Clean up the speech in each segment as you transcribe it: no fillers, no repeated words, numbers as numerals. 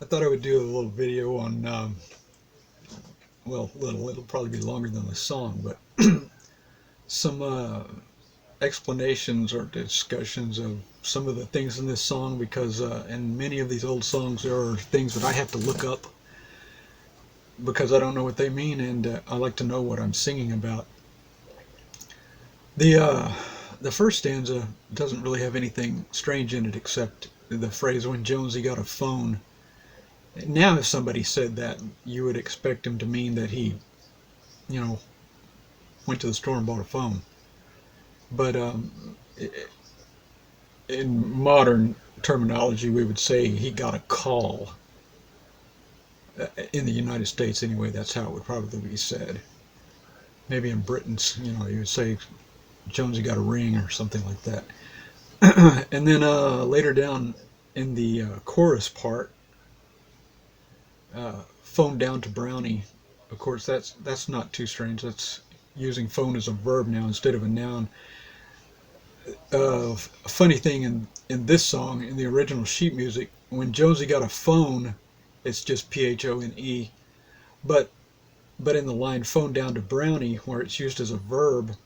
thought I would do a little video on, well, it'll probably be longer than the song, but some explanations or discussions of some of the things in this song because in many of these old songs there are things that I have to look up because I don't know what they mean and I like to know what I'm singing about. The uh, the first stanza doesn't really have anything strange in it except the phrase "when Jonesy got a phone." Now, if somebody said that, you would expect him to mean that he, you know, went to the store and bought a phone. But in modern terminology, we would say he got a call. In the United States, anyway, that's how it would probably be said. Maybe in Britain, you would say Jonesy got a ring or something like that. And then later down in the chorus part, phone down to Brownie. Of course, that's not too strange. That's using phone as a verb now instead of a noun. A funny thing in this song, in the original sheet music, when Jonesy got a phone, it's just Phone. But but in the line phone down to Brownie, where it's used as a verb,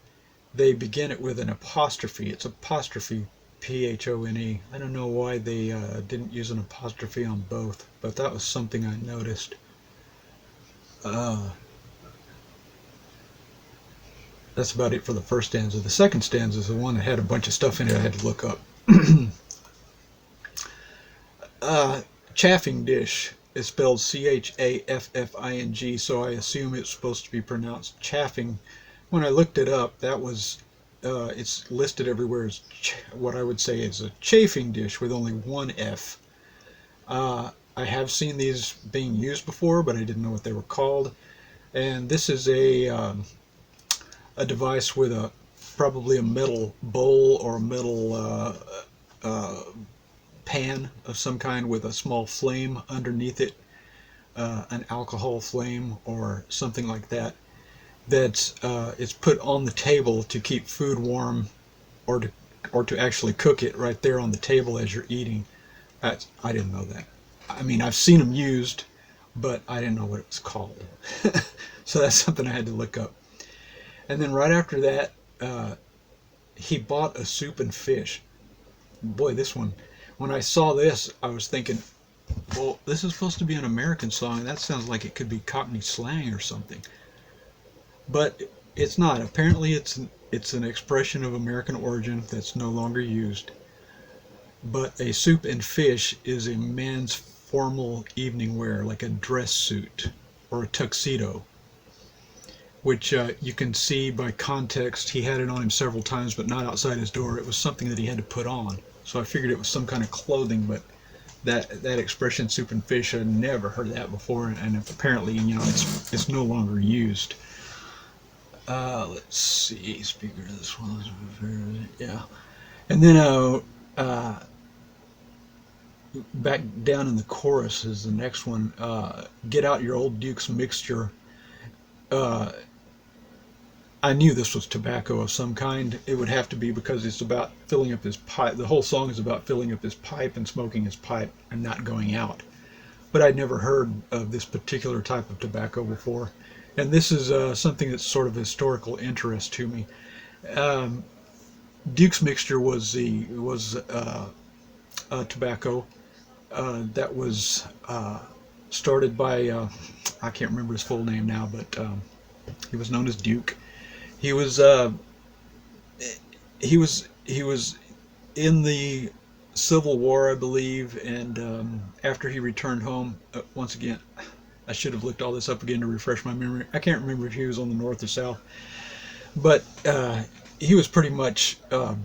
they begin it with an apostrophe. It's apostrophe Phone. I don't know why they didn't use an apostrophe on both, but that was something I noticed. Uh, that's about it for the first stanza. The second stanza is the one that had a bunch of stuff in it I had to look up. uh, Chaffing dish is spelled Chaffing, so I assume it's supposed to be pronounced chaffing. When I looked it up, that was it's listed everywhere as what I would say is a chafing dish with only one F. I have seen these being used before, but I didn't know what they were called. And this is a device with a probably a metal bowl or a metal uh, pan of some kind with a small flame underneath it, an alcohol flame or something like that. That's it's put on the table to keep food warm, or to actually cook it right there on the table as you're eating. I didn't know that. I mean, I've seen them used, but I didn't know what it was called. So that's something I had to look up. And then right after that, he bought a soup and fish. Boy, this one, when I saw this, I was thinking, well, this is supposed to be an American song. That sounds like it could be Cockney slang or something. But it's not. Apparently, it's an expression of American origin that's no longer used. But a soup and fish is a man's formal evening wear, like a dress suit or a tuxedo, which you can see by context. He had it on him several times, but not outside his door. It was something that he had to put on. So I figured it was some kind of clothing, but that expression soup and fish, I'd never heard that before, and apparently, it's no longer used. Let's see. Speaker of this one, yeah. And then back down in the chorus is the next one. Get out your old Duke's mixture. Uh, I knew this was tobacco of some kind. It would have to be because it's about filling up his pipe. The whole song is about filling up his pipe and smoking his pipe and not going out. But I'd never heard of this particular type of tobacco before. And this is something that's sort of historical interest to me. Um, Duke's mixture was tobacco that was started by I can't remember his full name now, but he was known as Duke. He was he was in the Civil War, I believe, and after he returned home, once again, I should have looked all this up again to refresh my memory. I can't remember if he was on the North or South, but he was pretty much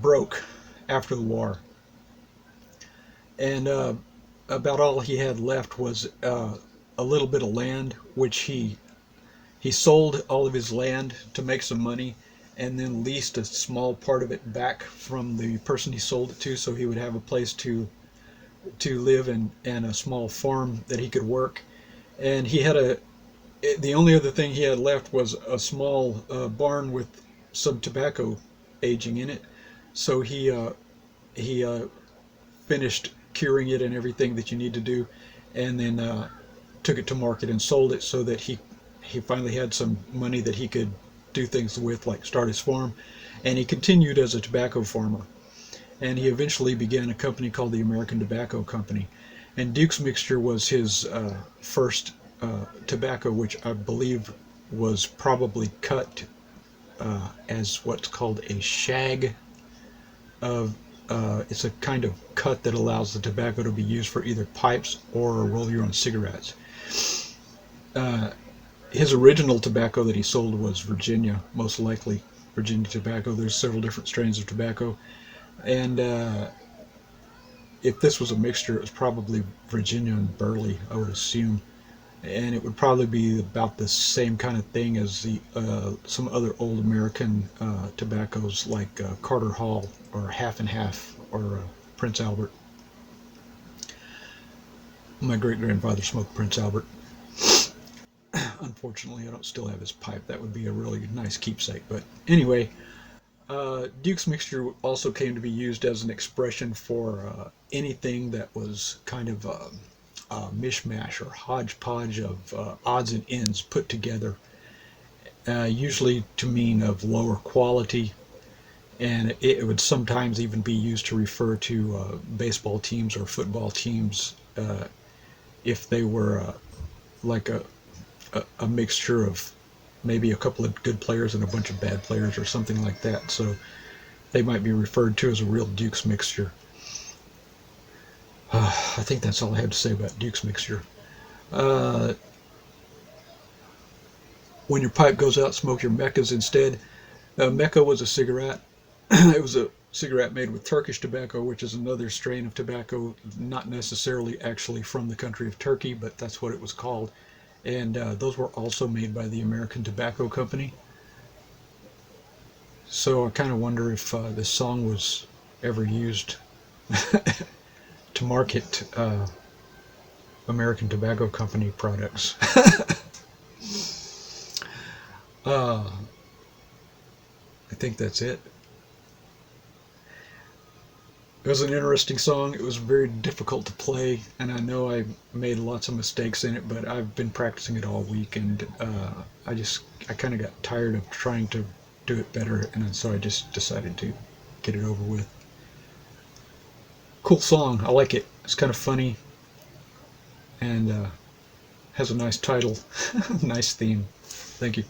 broke after the war, and about all he had left was a little bit of land, which he sold all of his land to make some money, and then leased a small part of it back from the person he sold it to, so he would have a place to live and a small farm that he could work. And he had the only other thing he had left was a small barn with some tobacco aging in it. So he finished curing it and everything that you need to do, and then took it to market and sold it so that he finally had some money that he could do things with, like start his farm, and he continued as a tobacco farmer. And he eventually began a company called the American Tobacco Company. And Duke's Mixture was his first tobacco, which I believe was probably cut as what's called a shag. Of It's a kind of cut that allows the tobacco to be used for either pipes or roll your own cigarettes. Uh, his original tobacco that he sold was Virginia, most likely Virginia tobacco. There's several different strains of tobacco, and if this was a mixture, it was probably Virginia and Burley, I would assume, and it would probably be about the same kind of thing as the some other old American tobaccos like Carter Hall or Half and Half or Prince Albert. My great grandfather smoked Prince Albert. Unfortunately, I don't still have his pipe. That would be a really nice keepsake. But anyway, Duke's Mixture also came to be used as an expression for anything that was kind of a mishmash or hodgepodge of odds and ends put together, usually to mean of lower quality. And it would sometimes even be used to refer to baseball teams or football teams if they were like a mixture of maybe a couple of good players and a bunch of bad players or something like that. So they might be referred to as a real Duke's Mixture. I think that's all I have to say about Duke's Mixture. Uh, when your pipe goes out, smoke your Meccas instead. Mecca was a cigarette. It was a cigarette made with Turkish tobacco, which is another strain of tobacco, not necessarily actually from the country of Turkey, but that's what it was called. And those were also made by the American Tobacco Company. So I kind of wonder if this song was ever used to market American Tobacco Company products. uh, I think that's it. It was an interesting song. It was very difficult to play, and I know I made lots of mistakes in it, but I've been practicing it all week, and I kind of got tired of trying to do it better, and so I just decided to get it over with. Cool song. I like it. It's kind of funny, and has a nice title, nice theme. Thank you.